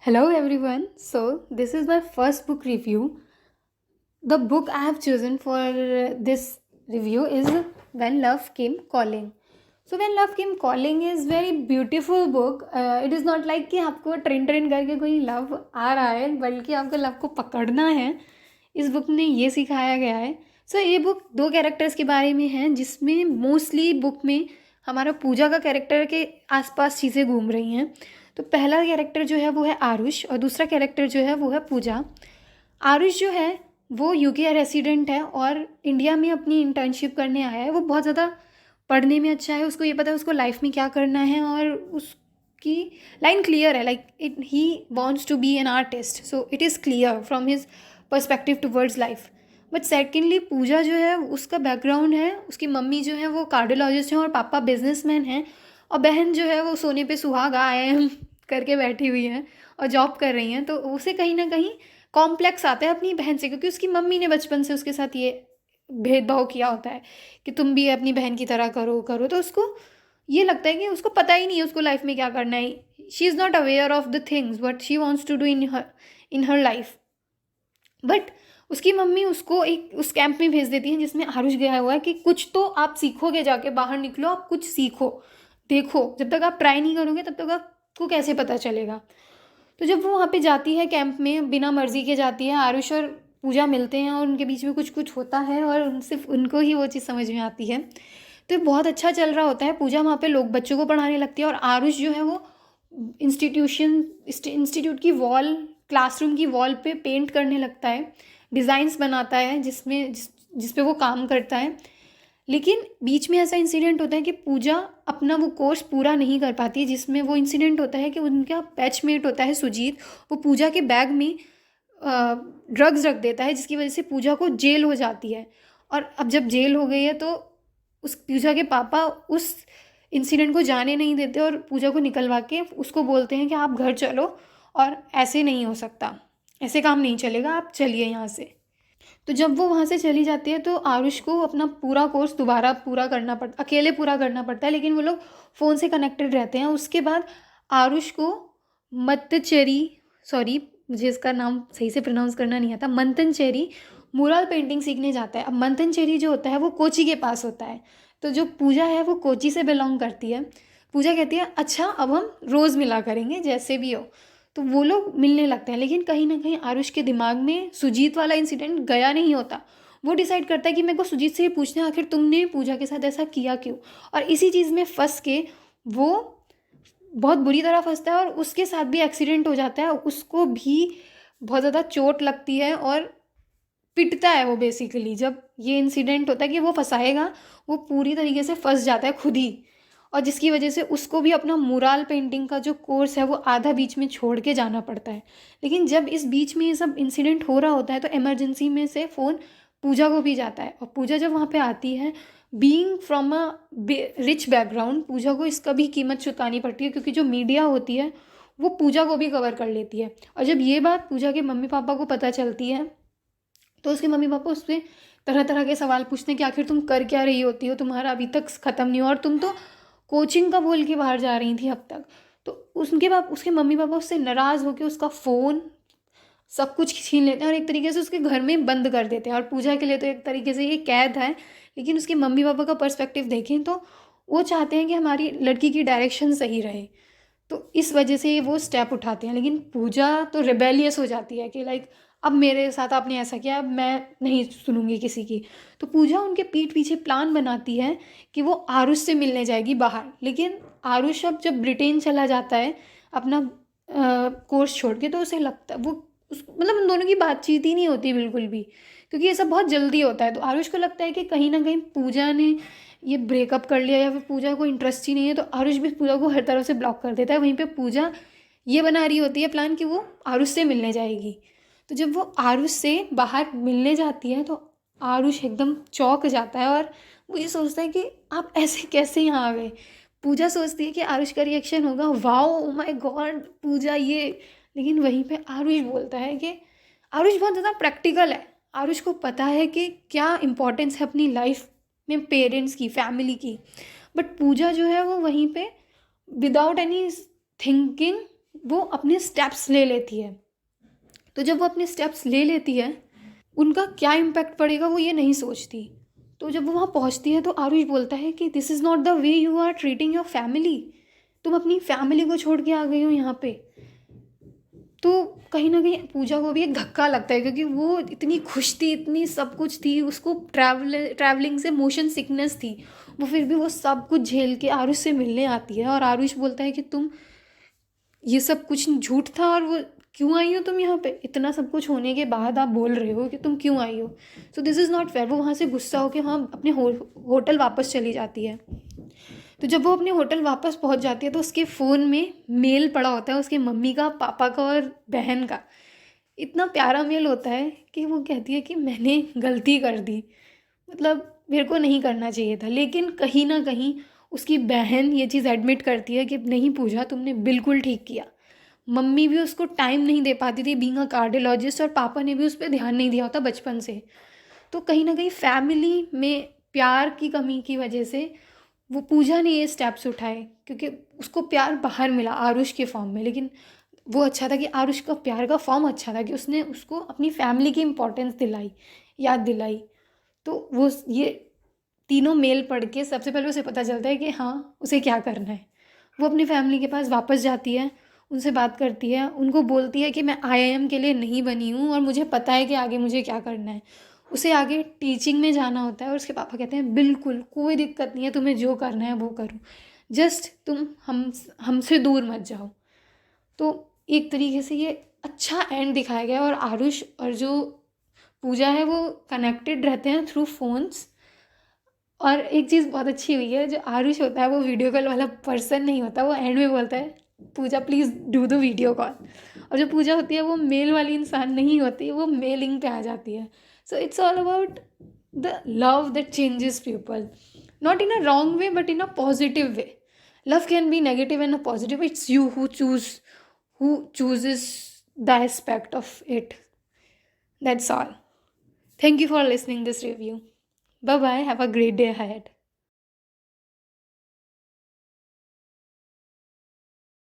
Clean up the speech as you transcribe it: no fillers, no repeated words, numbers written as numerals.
Hello everyone. So, this is my first book review. The book I have chosen for this review is When Love Came Calling. So, When Love Came Calling is very beautiful book. It is not like कि आपको train train करके कोई love आ रहा है, बल्कि आपको love को पकड़ना है. इस बुक में ये सिखाया गया है. सो ये बुक दो कैरेक्टर्स के बारे में है, जिसमें मोस्टली बुक में हमारा पूजा का कैरेक्टर के आसपास चीज़ें घूम रही हैं. तो पहला कैरेक्टर जो है वो है आरुष, और दूसरा कैरेक्टर जो है वो है पूजा. आरुष जो है वो यूके रेसिडेंट है और इंडिया में अपनी इंटर्नशिप करने आया है. वो बहुत ज़्यादा पढ़ने में अच्छा है, उसको ये पता है उसको लाइफ में क्या करना है, और उसकी लाइन क्लियर है. Like it he wants to be an artist, so it is clear from his perspective towards life. But secondly Pooja जो है उसका बैकग्राउंड है, उसकी मम्मी जो है वो कार्डियोलॉजिस्ट हैं और पापा बिजनेसमैन हैं, और बहन जो है वो सोने पे सुहागा आए हैं करके बैठी हुई हैं और जॉब कर रही हैं. तो उसे कहीं ना कहीं कॉम्प्लेक्स आता है अपनी बहन से, क्योंकि उसकी मम्मी ने बचपन से उसके साथ ये भेदभाव किया होता है कि तुम भी अपनी बहन की तरह करो करो. तो उसको ये लगता है कि उसको पता ही नहीं है उसको लाइफ में क्या करना है. She is not aware of the things what she wants to do in her life. But उसकी मम्मी उसको एक उस कैंप में भेज देती है जिसमें आरुष गया हुआ है कि कुछ तो आप सीखोगे, जाके बाहर निकलो, आप कुछ सीखो, देखो. जब तक आप ट्राई नहीं करोगे तब तक आपको कैसे पता चलेगा. तो जब वो वहाँ पे जाती है कैंप में, बिना मर्जी के जाती है, आरुष और पूजा मिलते हैं और उनके बीच में कुछ कुछ होता है और सिर्फ उनको ही वो चीज़ समझ में आती है. तो बहुत अच्छा चल रहा होता है. पूजा वहाँ पे लोग बच्चों को पढ़ाने लगती है और आरुष जो है वो इंस्टीट्यूट की वॉल, क्लासरूम की वॉल पे पेंट करने लगता है, डिज़ाइंस बनाता है जिस पे वो काम करता है. लेकिन बीच में ऐसा इंसिडेंट होता है कि पूजा अपना वो कोर्स पूरा नहीं कर पाती, जिसमें वो इंसिडेंट होता है कि उनका बैचमेट होता है सुजीत, वो पूजा के बैग में ड्रग्स रख देता है, जिसकी वजह से पूजा को जेल हो जाती है. और अब जब जेल हो गई है तो उस पूजा के पापा उस इंसिडेंट को जाने नहीं देते और पूजा को निकलवा के उसको बोलते हैं कि आप घर चलो, और ऐसे नहीं हो सकता, ऐसे काम नहीं चलेगा, आप चलिए यहाँ से. तो जब वो वहाँ से चली जाती है तो आरुष को अपना पूरा कोर्स दोबारा पूरा करना पड़ता, अकेले पूरा करना पड़ता है, लेकिन वो लोग फ़ोन से कनेक्टेड रहते हैं. उसके बाद आरुष को मत्तचेरी, सॉरी मुझे इसका नाम सही से प्रोनाउंस करना नहीं आता, मंतनचेरी मुरल पेंटिंग सीखने जाता है. अब मंतनचेरी जो होता है वो कोची के पास होता है. तो जो पूजा है वो कोची से बिलोंग करती है. पूजा कहती है अच्छा अब हम रोज़ मिला करेंगे जैसे भी हो. तो वो लोग मिलने लगते हैं, लेकिन कहीं ना कहीं आरुष के दिमाग में सुजीत वाला इंसिडेंट गया नहीं होता. वो डिसाइड करता है कि मेरे को सुजीत से ये पूछना है आखिर तुमने पूजा के साथ ऐसा किया क्यों. और इसी चीज़ में फंस के वो बहुत बुरी तरह फंसता है और उसके साथ भी एक्सीडेंट हो जाता है. उसको भी बहुत ज़्यादा चोट लगती है और पिटता है वो बेसिकली. जब ये इंसिडेंट होता है कि वो फंसाएगा, वो पूरी तरीके से फंस जाता है खुद ही, और जिसकी वजह से उसको भी अपना मुराल पेंटिंग का जो कोर्स है वो आधा बीच में छोड़ के जाना पड़ता है. लेकिन जब इस बीच में ये सब इंसिडेंट हो रहा होता है तो इमरजेंसी में से फ़ोन पूजा को भी जाता है, और पूजा जब वहाँ पे आती है, being from a rich background, Pooja को इसका भी कीमत चुकानी पड़ती है, क्योंकि जो मीडिया होती है वो पूजा को भी कवर कर लेती है. और जब ये बात पूजा के मम्मी पापा को पता चलती है तो उसके मम्मी पापा उससे तरह तरह के सवाल पूछते हैं कि आखिर तुम कर क्या रही होती हो, तुम्हारा अभी तक ख़त्म नहीं हुआ, और तुम तो कोचिंग का बोल के बाहर जा रही थी अब तक. तो उसके मम्मी पापा उससे नाराज़ होकर उसका फ़ोन सब कुछ छीन लेते हैं और एक तरीके से उसके घर में बंद कर देते हैं. और पूजा के लिए तो एक तरीके से ये कैद है, लेकिन उसके मम्मी पापा का पर्सपेक्टिव देखें तो वो चाहते हैं कि हमारी लड़की की डायरेक्शन सही रहे. तो इस वजह से वो स्टेप उठाते हैं. लेकिन पूजा तो रिबेलियस हो जाती है कि लाइक अब मेरे साथ आपने ऐसा किया, अब मैं नहीं सुनूंगी किसी की. तो पूजा उनके पीठ पीछे प्लान बनाती है कि वो आरुष से मिलने जाएगी बाहर. लेकिन आरुष अब जब ब्रिटेन चला जाता है अपना कोर्स छोड़ के, तो उसे लगता वो मतलब उन दोनों की बातचीत ही नहीं होती बिल्कुल भी, क्योंकि ये सब बहुत जल्दी होता है. तो आरुष को लगता है कि कहीं ना कहीं पूजा ने ये ब्रेकअप कर लिया या फिर पूजा को इंटरेस्ट ही नहीं है. तो आरुष भी पूजा को हर तरफ से ब्लॉक कर देता है. वहीं पे पूजा ये बना रही होती है प्लान कि वो आरुष से मिलने जाएगी. तो जब वो आरुष से बाहर मिलने जाती है तो आरुष एकदम चौंक जाता है और वो ये सोचता है कि आप ऐसे कैसे यहाँ आ गए. पूजा सोचती है कि आरुष का रिएक्शन होगा वाओ ओ माय गॉड पूजा ये. लेकिन वहीं पे आरुष बोलता है कि आरुष बहुत ज़्यादा प्रैक्टिकल है. आरुष को पता है कि क्या इम्पोर्टेंस है अपनी लाइफ में पेरेंट्स की, फैमिली की. बट पूजा जो है वो वहीं पे विदाउट एनी थिंकिंग वो अपने स्टेप्स ले लेती है। तो जब वो अपने स्टेप्स ले लेती है, उनका क्या इम्पैक्ट पड़ेगा वो ये नहीं सोचती। तो जब वो वहाँ पहुँचती है तो आरुष बोलता है कि this is not the way you are treating your family, तुम अपनी फैमिली को छोड़ के आ गई हो यहाँ पे। तो कहीं ना कहीं पूजा को भी एक धक्का लगता है, क्योंकि वो इतनी खुश थी, इतनी सब कुछ थी, उसको ट्रैवलिंग से मोशन सिकनेस थी, वो फिर भी वो सब कुछ झेल के आरुष से मिलने आती है। और आरुष बोलता है कि तुम, ये सब कुछ झूठ था, और वो क्यों आई हो तुम यहाँ पे, इतना सब कुछ होने के बाद आप बोल रहे हो कि तुम क्यों आई हो। So this is not fair. वो वहाँ से गुस्सा होकर वहाँ अपने होटल वापस चली जाती है। तो जब वो अपने होटल वापस पहुँच जाती है तो उसके फ़ोन में मेल पड़ा होता है, उसके मम्मी का, पापा का और बहन का। इतना प्यारा मेल होता है कि वो कहती है कि मैंने गलती कर दी, मतलब मेरे को नहीं करना चाहिए था। लेकिन कहीं ना कहीं उसकी बहन ये चीज़ एडमिट करती है कि नहीं पूजा, तुमने बिल्कुल ठीक किया। मम्मी भी उसको टाइम नहीं दे पाती थी बीइंग अ कार्डियोलॉजिस्ट, और पापा ने भी उस पर ध्यान नहीं दिया होता बचपन से। तो कहीं ना कहीं फैमिली में प्यार की कमी की वजह से वो पूजा ने ये स्टेप्स उठाए, क्योंकि उसको प्यार बाहर मिला आरुष के फॉर्म में। लेकिन वो अच्छा था कि आरुष का प्यार का फॉर्म अच्छा था कि उसने उसको अपनी फैमिली की इम्पोर्टेंस दिलाई, याद दिलाई। तो वो ये तीनों मेल पढ़ के सबसे पहले उसे पता चलता है कि हाँ उसे क्या करना है। वो अपनी फैमिली के पास वापस जाती है, उनसे बात करती है, उनको बोलती है कि मैं आईआईएम के लिए नहीं बनी हूँ और मुझे पता है कि आगे मुझे क्या करना है। उसे आगे टीचिंग में जाना होता है, और उसके पापा कहते हैं बिल्कुल कोई दिक्कत नहीं है, तुम्हें जो करना है वो करो, जस्ट तुम हमसे दूर मत जाओ। तो एक तरीके से ये अच्छा एंड दिखाया गया है, और आरुष और जो पूजा है वो कनेक्टेड रहते हैं थ्रू फोन्स। और एक चीज़ बहुत अच्छी हुई है, जो आरुष होता है वो वीडियो कॉल वाला पर्सन नहीं होता, वो एंड में बोलता है Pooja please do the video call. और जो पूजा होती है वो मेल वाली इंसान नहीं होती, वो मेलिंग पे आ जाती है। So it's all about the love that changes people, not in a wrong way but in a positive way. Love can be negative and a positive, it's you who chooses the aspect of it. That's all. Thank you for listening this review. Bye bye. Have a great day ahead.